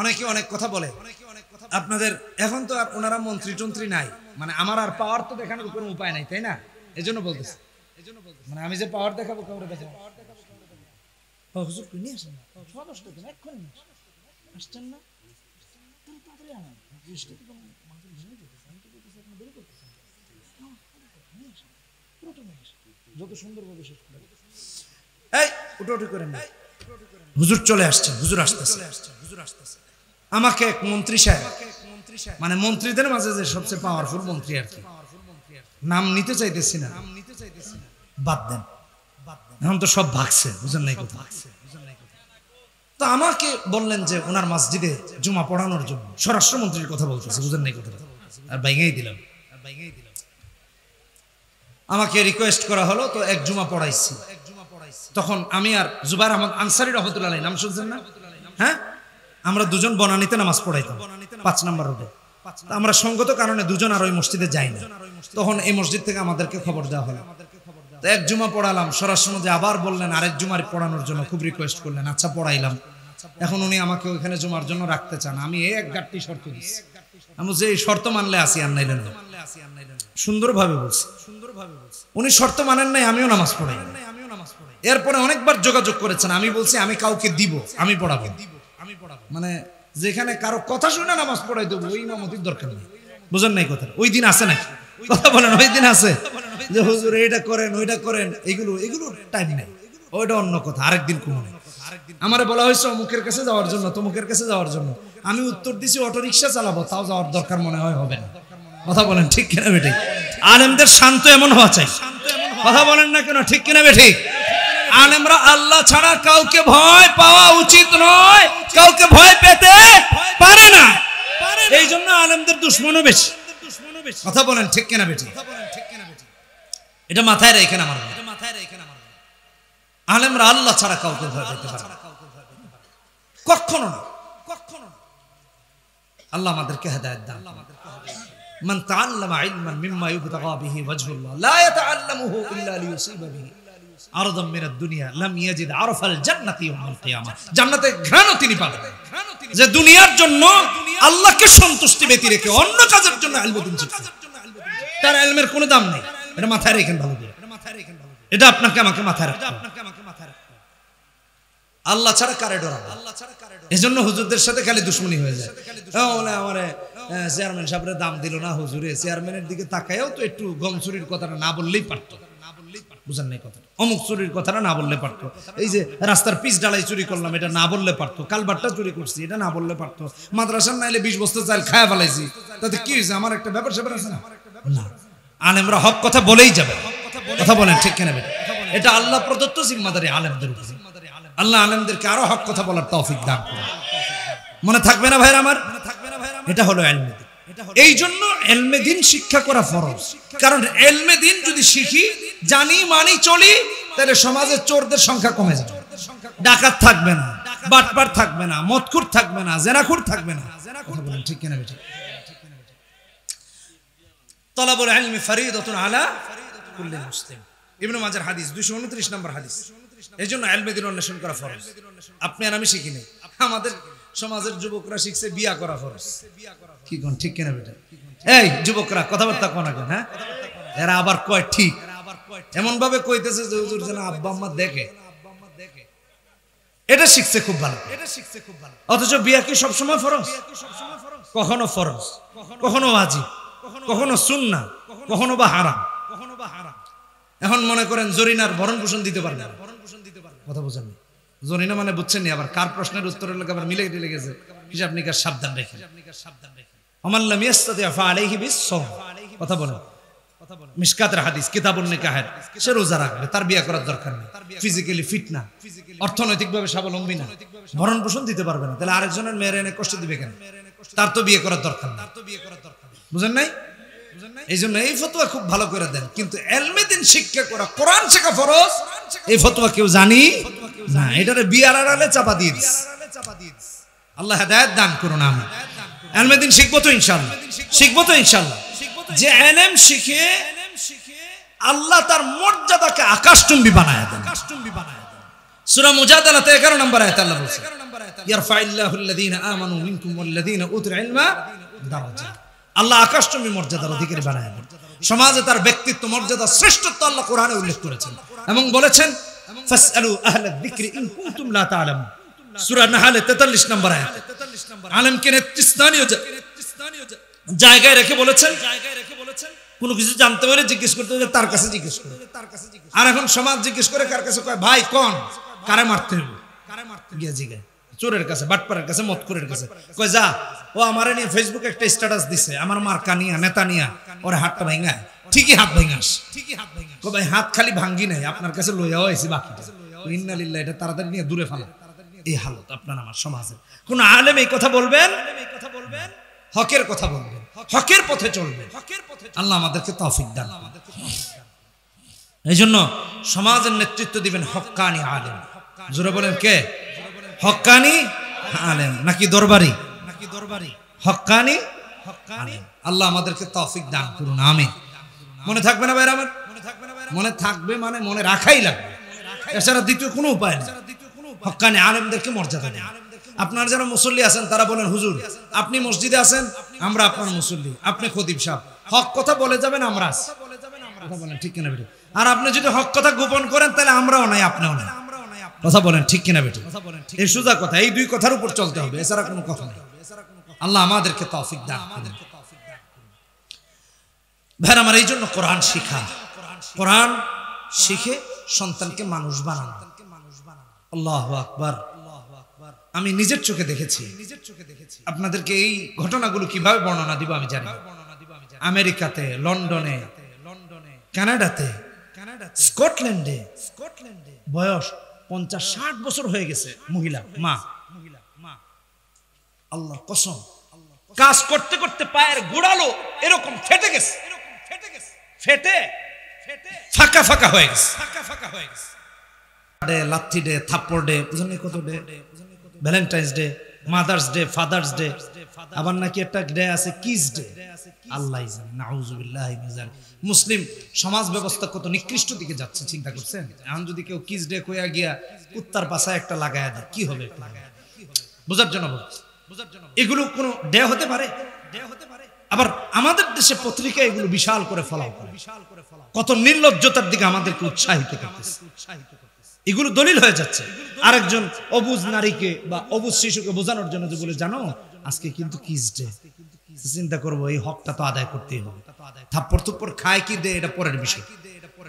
Speaker 1: অনেকে অনেক কথা বলে আপনাদের। এখন তো আর ওনারা মন্ত্রী টন্ত্রী নাই, মানে আমার আর পাওয়ার তো দেখানোর কোনো উপায় নাই, তাই না? এজন্য বলতেছি, মানে আমি যে পাওয়ার দেখাবো কাউরে দেখাবো। হুজুর কই নিয়ে আসেন না, আসছেন না যত সুন্দরভাবে শেষ করে এই উঠোউঠি করেন না। হুজুর চলে আসছেন, হুজুর আসতেছে। আমাকে এক মন্ত্রী সাহেব, মানে মন্ত্রীদের মাঝে যে সবচেয়ে পাওয়ারফুল মন্ত্রী আর কি, নাম নিতে চাইতেছি না, বাদ দেন, এখন তো সব ভাগছে, বুঝেন নাই কথা। তো আমাকে বললেন যে ওনার মসজিদে জুমা পড়ানোর জন্য, স্বরাষ্ট্রমন্ত্রীর কথা বলতেছে, বুঝেন নাই কথা, আর বাইঙাই দিলাম। আমাকে রিকোয়েস্ট করা হলো, তো এক জুমা পড়াইছি। তখন আমি আর জুবাইর আহমদ আনসারী রহমতুল্লাহ আলাইহি, নাম শুনছেন না? হ্যাঁ, আমরা দুজন বনানীতে নামাজ পড়াইতাম 5 নম্বর রোডে। আমরা সঙ্গত কারণে দুজন আর ওই মসজিদে যাই না। তখন এই মসজিদ থেকে আমাদেরকে খবর দেওয়া হলো। তো এক জুমা পড়ালাম, স্বরাষ্ট্রমন্ত্রী আবার বললেন আরেক জুমার পড়ানোর জন্য, খুব রিকোয়েস্ট করলেন। আচ্ছা পড়াইলাম। এখন উনি আমাকে ওইখানে জুমার জন্য রাখতে চান। আমি এক গাঁটটি শর্ত দিচ্ছি, আমি যে শর্ত মানলে আসি আর নাইলেন না। সুন্দরভাবে বলছি, উনি শর্ত মানেন নাই, আমিও নামাজ পড়াই। এরপরে অনেকবার যোগাযোগ করেছেন, আমি বলছি আমি কাউকে দিব, আমি পড়াবো, মানে যেখানে কারো কথা শুনে নামাজ পড়াই দেবো, ওই ইমামতির দরকার নেই। বুঝেন নাই কথা? ওই দিন আছে নাকি? কথা বলেন, ওই দিন আছে যে হুজুর এইটা করেন ওইটা করেন, এগুলো টাইম নেই, ওইটা অন্য কথা, আরেকদিন কমনে। আমারে বলা হয়েছে অমুকের কাছে যাওয়ার জন্য, তমুকের কাছে যাওয়ার জন্য, আমি উত্তর দিছি অটো রিক্সা চালাবো, তাও যাওয়ার দরকার মনে হয় হবে না। কথা বলেন ঠিক কিনা বেঠিক? আলেমদের শান্ত এমন হওয়া চাই। কথা বলেন না কেন, ঠিক কিনা বেঠিক? আলেমরা আল্লাহ ছাড়া কাউকে ভয় পাওয়া উচিত নয়, কাউকে ভয় পেতে পারে না। এই জন্য আলেমদের দুশ্মনও বেশি। কথা বলেন ঠিক কিনা বেঠিক? এটা মাথায় রেখে আমার, আলেমরা আল্লাহ ছাড়া কাউকে ভয় পেতে পারে না, কখনো না, কখনো না। আল্লাহ আমাদেরকে হেদায়েত দান। মান তাআল্লামা ইলমান মিম্মা ইবতাগা বিহি ওয়াজহুল্লাহ লা ইয়াতাআল্লামুহু ইল্লা লিয়ুসিবা বিহি আরদাম মিনাদ দুনিয়া লাম ইয়াজিদ আরফাল জান্নাতি ইয়াউমাল কিয়ামা। জান্নাতের ঘ্রাণও তিনি পাবেন। যে দুনিয়ার জন্য আল্লাহকে সন্তুষ্টি ব্যতি রেখে অন্য কাজের জন্য ইলম শিখছে, তার ইলমের কোনো দাম নেই। এটা মাথায় রাখেন ভালো করে, এটা আপনাকে আমাকে মাথায় রাখতে হবে। আল্লাহ ছাড়া কারে ডরাবো? এজন্য হুজুরদের সাথে খালি দুশ্মনী হয়ে যায়। আমারে চেয়ারম্যান সাহেবের দাম দিল না হুজুরে, চেয়ারম্যানের দিকে তাকায়ও তো একটু গম চুরির কথাটা না বললেই পারতো। বুঝেন নাই কথা? অমুক চুরির কথাটা না বললে পারতো। এই যে রাস্তার পিচ ডালাই চুরি করলাম, এটা না বললে পারতো। কালবারটা চুরি করছি, এটা না বললে পারতো। মাদ্রাসার নাইলে 20 বস্তা চাল খায়া ফেলাইছি, তাতে কি হয়েছে? আমার একটা ব্যাপার স্যাপার আছে না? না, আলেমরা হক কথা বলেই যাবে। কথা বলেন ঠিক কিনা বেটা? এটা আল্লাহ প্রদত্ত জিম্মাদারি আলেমদের উপর। আল্লাহ আলেমদেরকে আরো হক কথা বলার তৌফিক দান করুন। মনে থাকবে না ভাইরা আমার? এটা হলো ইলমে দ্বীন। এই জন্য ইলমে দ্বীন শিক্ষা করা ফরজ। কারণ ইলমে দ্বীন যদি শিখি, জানি, মানি, চলি, তাহলে সমাজে চোরদের সংখ্যা কমে যাবে। ডাকাত থাকবে না, বাটপার থাকবে না, মদখুর থাকবে না, জেনাখুর থাকবে না। কথা বলেন ঠিক কিনা বেটা? তালাবুল ইলমি ফরিদাতুন আলা কুল্লি মুসলিম। ইবনে মাজার হাদিস 229 নম্বর হাদিস। এজন্য ইলমে দ্বীন অন্বেষণ করা ফরজ। আপনি আর আমি শিখি নাই, আমাদের সমাজের যুবকরা শিখছে বিয়া করা ফরজ। কি কোন ঠিক কিনা বেটা? এই যুবকরা কথাবার্তা কোন আগে, হ্যাঁ? এরা আবার কয় ঠিক, এমন ভাবে কইতেছে যে হুজুর যেন আব্বা আম্মা দেখে। এটা শিখছে খুব ভালো, অথচ বিয়া কি সবসময় ফরজ? কখনো ফরজ, কখনো ওয়াজিব, কখনো সুন্নাহ, কখনো বা হারাম। এখন মনে করেন জরিনার ভরণ পোষণ দিতে পারবে না। কথা বুঝেন? জরিনা মানে বুঝছেন নি? আবার কার প্রশ্নের উত্তরের লাগে আবার মিলে গেছে। হিসাব নিকাশ সাবধান রেখে। ওমান লাম ইয়াস্তাতি ফাআলাইহি বিস-সাওম। কথা বলেন, মিশকাতের হাদিস, কিতাবুন নিকাহের। সে রোজা রাখবে, তার বিয়ে করার দরকার নেই। ফিজিক্যালি ফিট না, অর্থনৈতিকভাবে স্বাবলম্বী না, ভরণ পোষণ দিতে পারবে না, তাহলে আরেকজনের মেয়ের এনে কষ্ট দিবে কেন? তার তো বিয়ে করার দরকার নেই। বুঝেন নাই? এই জন্য এই ফতোয়া খুব ভালো করে দেন। কিন্তু ইলমে দ্বীন শিক্ষা করা, কোরআন শেখা ফরজ, এই ফতোয়া কেউ জানি না। এটারে বিয়ার আড়ালে চাপা দিয়ে দিস। আল্লাহ হেদায়েত দান করুন। আমি ইলমে দ্বীন শিখবো তো ইনশাআল্লাহ, শিখবো তো ইনশাআল্লাহ। যে ইলম শিখে আল্লাহ তার মর্যাদাকে আকাশচুম্বী বানায় দেন। সূরা মুজাদালাতে 11 নম্বর আয়াতে আল্লাহ বলেছেন, ইয়ারফাইল্লাহু আল্লাযীনা আমানু মিনকুম ওয়াল্লাযীনা উতুল ইলমা দারাজাত। আল্লাহ আকাশচুম্বী মর্যাদার অধিকারী বানায় দেন। সমাজে তার ব্যক্তিত্ব, মর্যাদা, শ্রেষ্ঠত্ব আল্লাহ কোরআনে উল্লেখ করেছেন এবং বলেছেন, ফাসআলু আহলা যিকরি ইন কুনতুম লা তা'লামুন। সূরা নাহলে 43 নম্বর আয়াত। আলেমকে নেতৃস্থানীয় জায়গায় রেখে বলেছেন, কোনো কিছু জানতে হলে জিজ্ঞেস করতে হলে তার কাছে জিজ্ঞেস করে। আর এখন সমাজ জিজ্ঞেস করে কার কাছে? কয় ভাই কোন, কারে মারতে হবে? গিয়ে জিজ্ঞাসা চোরের কাছে, বাটপারের কাছে, মদখোরের কাছে। কয় যা, ও আমারে নিয়ে ফেসবুকে একটা স্ট্যাটাস দিছে, আমার মার্কা নিয়া, নেতা নিয়া, ওর হাতটা ভাঙা। ঠিকই হাত ভাঙাস। কয় ভাই হাত খালি ভাঙ্গি নাই, আপনার কাছে লইয়াও আইছি বাকিটা। ইন্না লিল্লাহ, এটা তাড়াতাড়ি নিয়ে দূরে ফেলা। এই হালত আপনার আমার সমাজের। কোন আলেম এই কথা বলবেন, হকের কথা বলবেন, হকের পথে চলবেন। আল্লাহ আমাদেরকে তৌফিক দান করুন। এই জন্য সমাজের নেতৃত্ব দিবেন হক্কানি আলেম। জোরে বলেন কে? হক্কানি আলেম নাকি দরবারি? হক্কানি আলেম। আল্লাহ আমাদেরকে তৌফিক দান করুন, আমিন। মনে থাকবে না ভাইরা আমার? মনে থাকবে মানে মনে রাখাই লাগবে, এছাড়া দ্বিতীয় কোনো উপায় নেই। হক্কানি আলেমদেরকে মর্যাদা দেন। আপনার যারা মুসল্লি আছেন তারা বলেন, হুজুর আপনি মসজিদে আছেন, আমরা আপনার মুসল্লি, আপনি খতিব সাহেব, হক কথা বলে যাবেন, আমরা কথা বলেন ঠিক কিনা বেটি? আর আপনি যদি হক কথা গোপন করেন তাহলে আমরাও নাই, আপনিও নাই। কথা বলেন ঠিক কিনা বেটি? এই সোজা কথা, এই দুই কথার উপর চলতে হবে, এছাড়া কোনো কথা নেই। আল্লাহ আমাদেরকে তৌফিক দান করুন। ভাই আমার, এই জন্য কোরআন শিখা, কোরআন শিখে সন্তানকে মানুষ বানানো। আল্লাহু আকবার। আমি নিজের চোখে দেখেছি। আপনাদেরকে এই ঘটনাগুলো কিভাবে বর্ণনা দিব আমি জানি। আমেরিকাতে, লন্ডনে, কানাডাতে, স্কটল্যান্ডে বয়স 50-60 বছর হয়ে গেছে মহিলা, মা, আল্লাহর কসম, কাজ করতে করতে পায়ের গোড়ালো এরকম ফেটে গেছে, ফেটে ফাঁকা ফাঁকা হয়ে গেছে। লাথি ডে, থাপ্পড় ডে, বুঝলেন কত day, Valentine's day, mother's day, father's day, আবার নাকি একটা ডে আছে কিস ডে। আল্লাহ জানে, নাউজুবিল্লাহি মিন যালিক। মুসলিম সমাজ ব্যবস্থা কত নিকৃষ্ট দিকে যাচ্ছে চিন্তা করছেন? এখন যদি কেউ কিস ডে কইয়া গিয়া কুত্তার পাছায় একটা লাগায়া দেয়, কি হবে? বোঝার জন্য বলছি, এগুলো কোন ডে হতে পারে? আবার আমাদের দেশে পত্রিকা এগুলো বিশাল করে ফলাও করে, কত নির্লজ্জতার দিকে আমাদেরকে উৎসাহিত করতেছে। এগুলো দলিল হয়ে যাচ্ছে। আরেকজন অবুজ নারীকে বা অবুজ শিশুকে বোঝানোর জন্য যে বলে, জানো আজকে কিন্তু কিস ডে। চিন্তা করবো এই হকটা তো আদায় করতেই হবে। থাপ্পড় থুপ্পড় খায় কি দে এটা পরের বিষয়,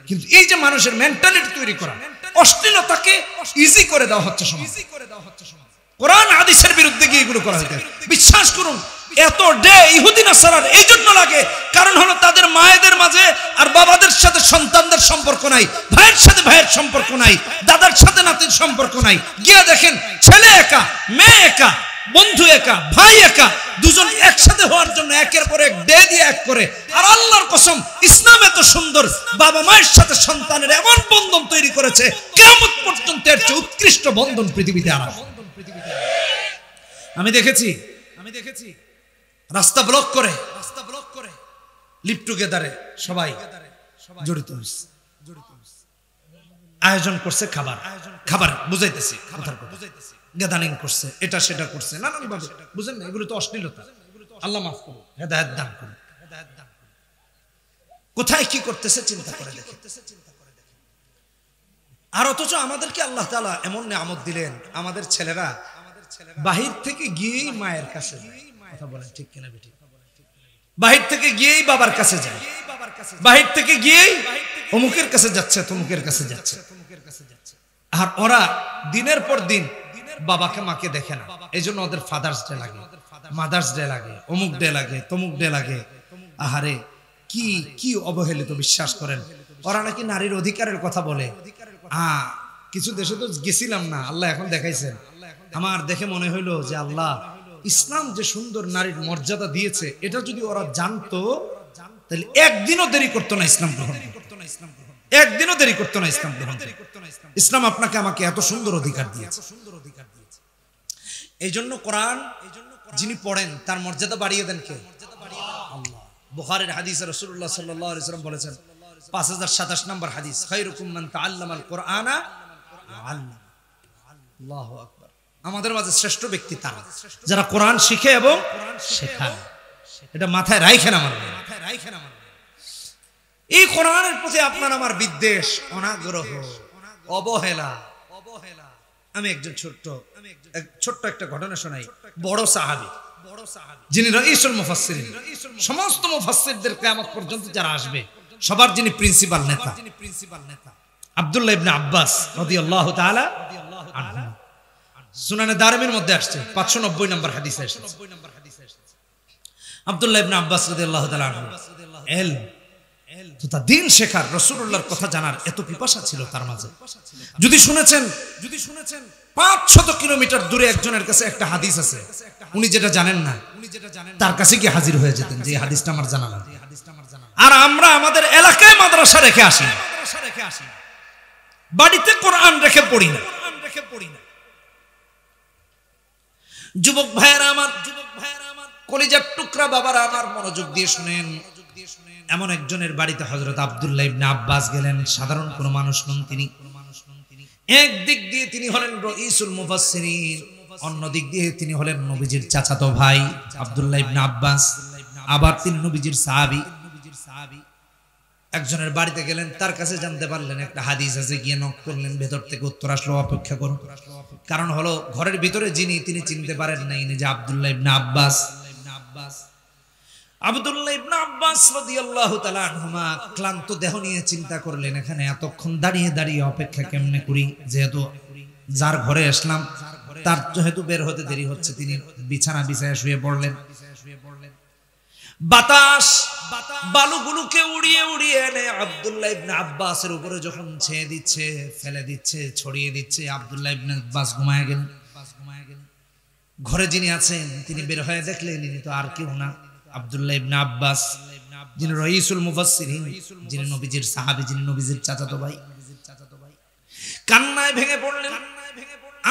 Speaker 1: কিন্তু এই যে মানুষের মেন্টালিটি তৈরি করা, অশ্লীলতাকে ইজি করে দেওয়া হচ্ছে সমাজ, কোরআন হাদিসের বিরুদ্ধে গিয়ে এগুলো করা হচ্ছে। বিশ্বাস করুন, এত ডে ইহুদি নাসারার এই জন্য লাগে, কারণ হলো তাদের মায়েদের মাঝে আর বাবাদের সাথে সন্তানদের সম্পর্ক নাই, ভাইয়ের সাথে ভাইয়ের সম্পর্ক নাই, দাদার সাথে নাতির সম্পর্ক নাই। গিয়ে দেখেন ছেলে একা, মেয়ে একা, বন্ধু একা, ভাই একা, দুজন একসাথে হওয়ার জন্য একের পর এক ডে দিয়ে এক করে। আর আল্লাহর কসম, ইসলাম এত সুন্দর, বাবা মায়ের সাথে সন্তানের এমন বন্ধন তৈরি করেছে, কিয়ামত পর্যন্ত এর চেয়ে উৎকৃষ্ট বন্ধন পৃথিবীতে আর আসবে। আমি দেখেছি রাস্তা ব্লক করে লিভ টুগেদারে সবাই জড়িত হয়েছে, আয়োজন করছে, খাবার বুঝাইতেছি, গ্যাদারিং করছে, এটা সেটা করছে নানান ভাবে, বুঝেন না? এগুলো তো অশ্লীলতা। আল্লাহ মাফ করুন, হেদায়েত দান করুন। কোথায় কি করতেছে চিন্তা করে দেখে। আর অথচ আমাদেরকে আল্লাহ তাআলা এমন নিয়ামত দিলেন, আমাদের ছেলেরা বাহির থেকে গিয়েই মায়ের কাছে যায়। কথা বলেন ঠিক কিনা বেটি? বাহির থেকে গিয়েই বাবার কাছে যায়, বাহির থেকে গিয়েই অমুকের কাছে যাচ্ছে, তমুকের কাছে যাচ্ছে। আর ওরা দিনের পর দিন বাবাকে মাকে দেখে না, এই জন্য ওদের ফাদার্স ডে লাগে, মাদার্স ডে লাগে, অমুক ডে লাগে, তমুক ডে লাগে। আহারে কি কি অবহেলিত! বিশ্বাস করেন, ওরা নাকি নারীর অধিকারের কথা বলে। কিছু দেশে তো গেছিলাম না, আল্লাহ এখন দেখাইছেন। আমার দেখে মনে হইলো যে আল্লাহ ইসলাম যে সুন্দর নারীর মর্যাদা দিয়েছে, এটা যদি ওরা জানতো তাহলে একদিনও দেরি করতো না ইসলাম গ্রহণ, একদিনও দেরি করতো না ইসলাম গ্রহণ। ইসলাম আপনাকে আমাকে এত সুন্দর অধিকার দিয়েছে। এই জন্য কোরআন যিনি পড়েন তার মর্যাদা বাড়িয়ে দেন কে? আল্লাহ। বুখারীর হাদিসে রাসূলুল্লাহ সাল্লাল্লাহু আলাইহি ওয়াসাল্লাম বলেছেন, 5027 নম্বর হাদিস, খায়রুকুম মান তাআল্লামাল কুরআনা ওয়া আল্লামা। আল্লাহু আকবার। আমাদের মাঝে শ্রেষ্ঠ ব্যক্তি তারা যারা কোরআন শিখে এবং শেখায়। এটা মাথায় রাখেন আমার, মাথায় রাখেন আমার। এই কোরআনের প্রতি আপনার আমার বিদ্বেষ, অনাগ্রহ, অবহেলা। আমি একজন ছোট্ট একটা ঘটনা শোনাই। বড় সাহাবী, যিনি রাইসুল মুফাসসিরিন, সমস্ত মুফাসসিরদের কিয়ামত পর্যন্ত যারা আসবে সবার যিনি প্রিন্সিপাল নেতা, আব্দুল্লাহ ইবনে আব্বাস রাদিয়াল্লাহু তাআলা আনহু। সুনানে দারমির মধ্যে আসছে 590 নম্বর হাদিসে এসেছে। আব্দুল্লাহ ইবনে আব্বাস রাদিয়াল্লাহু তাআলা আনহু ইলম তথা দ্বীন শেখার, রাসূলুল্লাহর কথা জানার এত পিপাসা ছিল তার মাঝে। যদি শুনেছেন 500 কিলোমিটার দূরে একজনের কাছে একটা হাদিস আছে, উনি যেটা জানেন না তার কাছে কি হাজির হয়ে যেতেন যে এই হাদিসটা আমার জানা না। আর আমরা আমাদের এলাকায় মাদ্রাসা রেখে আসি, বাড়িতে কোরআন রেখে পড়ি না। যুবক ভাইয়েরা আমার, কলিজার টুকরা বাবারা আমার, মনোযোগ দিয়ে শুনেন। এমন একজনের বাড়িতে হযরত আব্দুল্লাহ ইবনে আব্বাস গেলেন। সাধারণ কোন মানুষ নন তিনি। একদিক দিয়ে তিনি হলেন রাইসুল মুফাসসিরিন, অন্য দিক দিয়ে তিনি হলেন নবীজির চাচাতো ভাই আব্দুল্লাহ ইবনে আব্বাস, আবার তিনি নবীজির সাহাবী। একজনের বাড়িতে গেলেন, তার কাছে জানতে পারলেন একটা হাদিস আছে, গিয়ে নক করলেন, ভেতর থেকে উত্তর আসলো অপেক্ষা করুন। কারণ হলো ঘরের ভিতরে যিনি, তিনি চিনতে পারেন নাই যে আব্দুল্লাহ ইবনে আব্বাস। আব্দুল্লাহ ইবনে আব্বাস রাদিয়াল্লাহু তাআলা আনহুমা ক্লান্ত দেহ নিয়ে চিন্তা করলেন, এখানে এতক্ষণ দাঁড়িয়ে দাঁড়িয়ে অপেক্ষা কেমনে করি, যেহেতু যার ঘরে আসলাম তার যেহেতু বের হতে দেরি হচ্ছে, তিনি বিছানা বিছায় শুয়ে পড়লেন। বাতাস বালুগুলোকে উড়িয়ে উড়িয়ে এনে আব্দুল্লাহ ইবনে আব্বাসের উপরে যখন ছেয়ে দিচ্ছে, ফেলে দিচ্ছে, ছড়িয়ে দিচ্ছে, আব্দুল্লাহ ইবনে আব্বাস ঘুমায় গেলেন। ঘরে যিনি আছেন তিনি বের হয়ে দেখলেন ইনি তো আর কেউ না, আব্দুল্লাহ ইবনে আব্বাস, যিনি রাইসুল মুফাসসিরিন, যিনি নবীজির সাহাবী, যিনি নবীজির চাচাতো ভাই। কান্নায় ভেঙে পড়লেন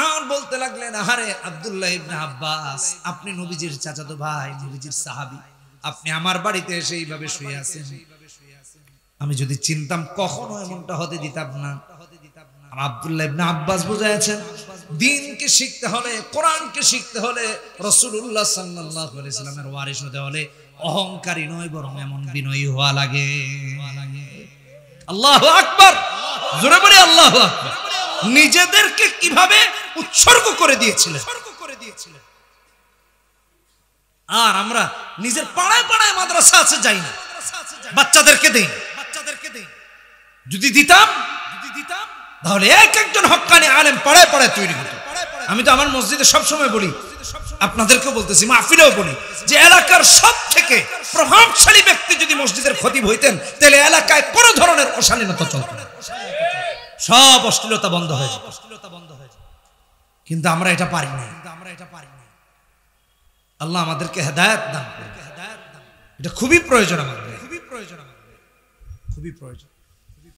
Speaker 1: আর বলতে লাগলেন, আহারে আব্দুল্লাহ ইবনে আব্বাস, আপনি নবীজির চাচাতো ভাই, নবীজির সাহাবী, আপনি আমার বাড়িতে এসে এইভাবে শুয়ে আছেন। আমি যদি চিনতাম কখনো এমনটা হতে দিতাম না। আর আব্দুল্লাহ ইবনে আব্বাস বুঝাইছেন, দ্বীনকে শিখতে হলে, কোরআনকে শিখতে হলে, রাসূলুল্লাহ সাল্লাল্লাহু আলাইহি সাল্লামের ওয়ারিস হতে হলে অহংকারী নয় বরং এমন বিনয়ী হওয়া লাগে। আল্লাহু আকবার, জোরে বলি আল্লাহু আকবার। নিজেদেরকে কিভাবে উৎসর্গ করে দিয়েছিলেন। আর আমরা নিজের পাড়ায় পাড়ায় মাদ্রাসা আছে যাই না, বাচ্চাদেরকে দেই। যদি দিতাম তাহলে এক একজন হক্কানি আলেম পাড়ায় পাড়ায় তৈরি হতো। আমি তো আমার মসজিদে সবসময় বলি, আপনাদেরকেও বলতেছি, মাহফিলেও বলি, যে এলাকার সব থেকে প্রভাবশালী ব্যক্তি যদি মসজিদের খতিব হইতেন তাহলে এলাকায় কোন ধরনের অশালীনতা চলত না, সব অশ্লীলতা বন্ধ হয়ে যেত। কিন্তু আমরা এটা পারি না। আল্লাহ আমাদেরকে হেদায়েত দান করুন। এটা খুবই প্রয়োজন, আমাদের খুবই প্রয়োজন।